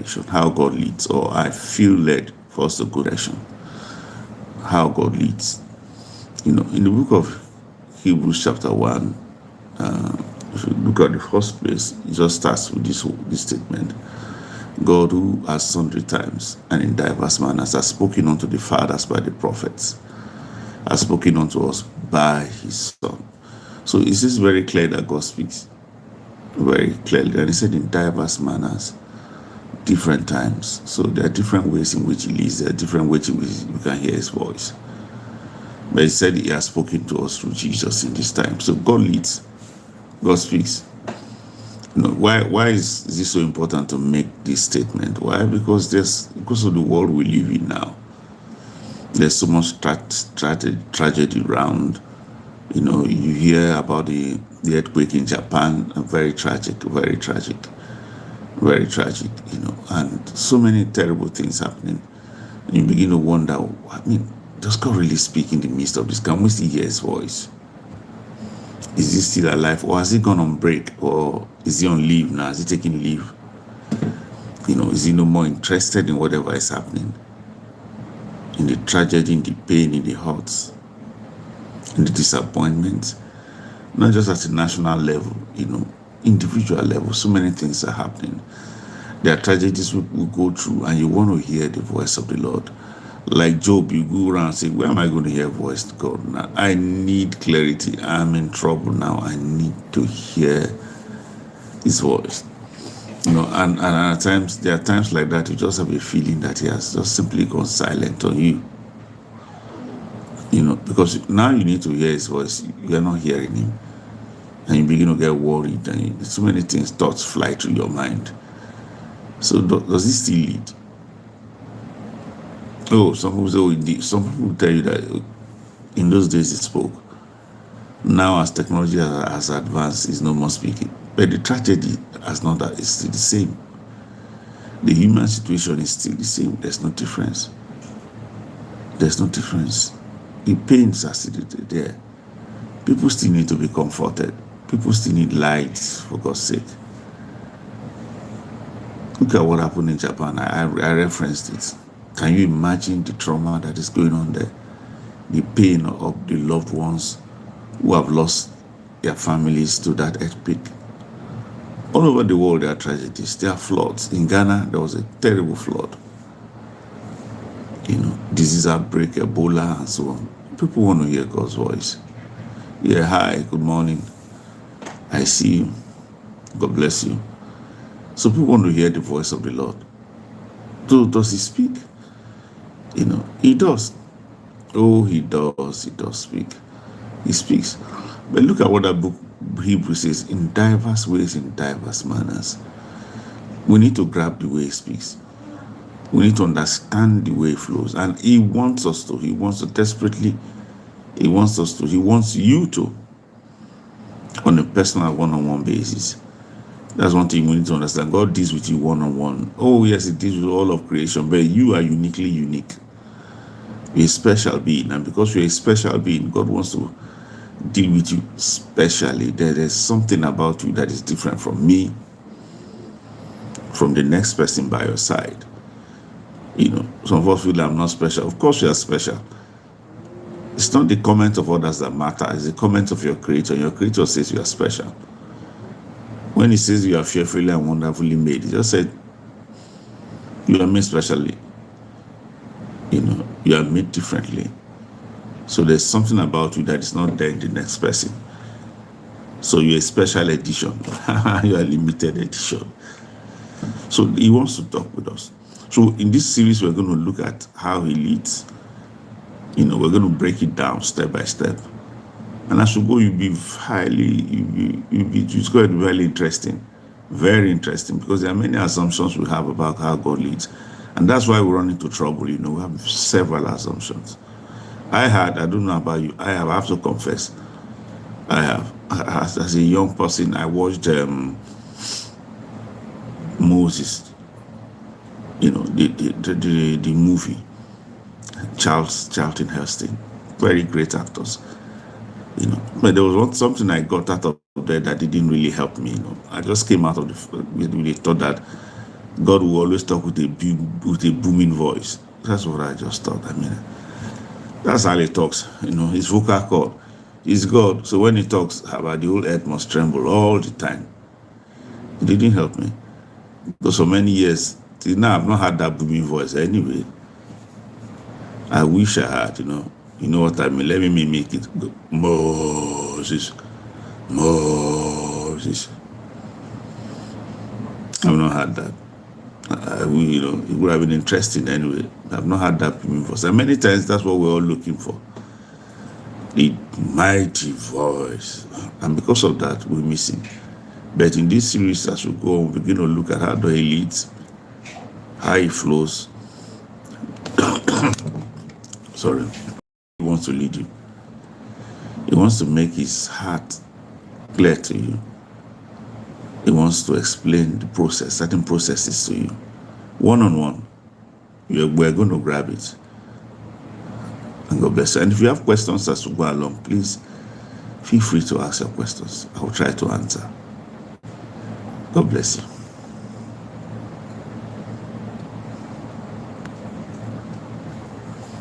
direction, how God leads, or I feel led for us to go direction, how God leads. In the book of Hebrews chapter 1, if you look at the first place, it just starts with this statement. God, who has sundry times and in diverse manners has spoken unto the fathers by the prophets, has spoken unto us by his Son. So it is very clear that God speaks very clearly. And he said in diverse manners, different times. So there are different ways in which he leads. There are different ways in which you can hear his voice. But he said he has spoken to us through Jesus in this time. So God leads. God speaks. Why is this so important to make this statement? Why? Because of the world we live in now. There's so much tragedy around. You hear about the earthquake in Japan, very tragic, very tragic, very tragic, and so many terrible things happening. And you begin to wonder, does God really speak in the midst of this? Can we still hear his voice? Is he still alive, or has he gone on break, or is he on leave now? Is he taking leave? Is he no more interested in whatever is happening? In the tragedy, in the pain, in the hurts, in the disappointment, not just at a national level, individual level. So many things are happening. There are tragedies we go through, and you want to hear the voice of the Lord. Like Job, you go around and say, where am I going to hear voice of God now? I need clarity. I'm in trouble now. I need to hear his voice. And at times, there are times like that, you just have a feeling that he has just simply gone silent on you. Because now you need to hear his voice. You're not hearing him. And you begin to get worried. And so many thoughts fly through your mind. So does he still lead? Oh, some people say, indeed. Some people tell you that in those days it spoke. Now, as technology has advanced, it's no more speaking. But the tragedy has not that. It's still the same. The human situation is still the same. There's no difference. There's no difference. The pains are still there. People still need to be comforted. People still need light, for God's sake. Look at what happened in Japan. I referenced it. Can you imagine the trauma that is going on there? The pain of the loved ones who have lost their families to that earthquake. All over the world, there are tragedies. There are floods. In Ghana, there was a terrible flood. Disease outbreak, Ebola, and so on. People want to hear God's voice. Yeah, hi, good morning. I see you. God bless you. So people want to hear the voice of the Lord. So does he speak? He does. Oh, he does. He does speak. He speaks. But look at what that book Hebrews says, in diverse ways, in diverse manners. We need to grab the way he speaks. We need to understand the way he flows. And he wants us to. He wants to desperately. He wants us to. He wants you to. On a personal, one-on-one basis. That's one thing we need to understand. God deals with you one-on-one. Oh, yes, he deals with all of creation. But you are uniquely unique. You're a special being. And because you're a special being, God wants to deal with you specially. There's something about you that is different from me, from the next person by your side. Some of us feel that I'm not special. Of course you are special. It's not the comment of others that matter. It's the comment of your Creator. Your Creator says you are special. When he says you are fearfully and wonderfully made, he just said you are made specially. You are made differently. So there's something about you that is not there in the next person. So you're a special edition. You are a limited edition. So he wants to talk with us. So in this series, we're going to look at how he leads. We're going to break it down step by step. And as we go, it's going to be very interesting. Very interesting, because there are many assumptions we have about how God leads. And that's why we run into trouble. We have several assumptions. I don't know about you, I have to confess. I have. As a young person, I watched Moses, the movie, Charlton Heston, very great actors. But there was something I got out of there that didn't really help me. I just came out of with the thought that God will always talk with a booming voice. That's what I just thought. I mean, that's how he talks. His vocal cord. He's God. So when he talks about the whole earth must tremble all the time. It didn't help me. Because for many years, till now, I've not had that booming voice anyway. I wish I had, You know what I mean? Let me make it go. Moses. I've not had that. It would have been interesting anyway. I've not had that booming voice. And many times, that's what we're all looking for. The mighty voice. And because of that, we're missing. But in this series, as we go on, we begin to look at how he leads, how he flows. Sorry. He wants to lead you. He wants to make his heart clear to you. He wants to explain the process, certain processes to you. One-on-one. We're going to grab it. And God bless you. And if you have questions as we go along, please feel free to ask your questions. I will try to answer. God bless you.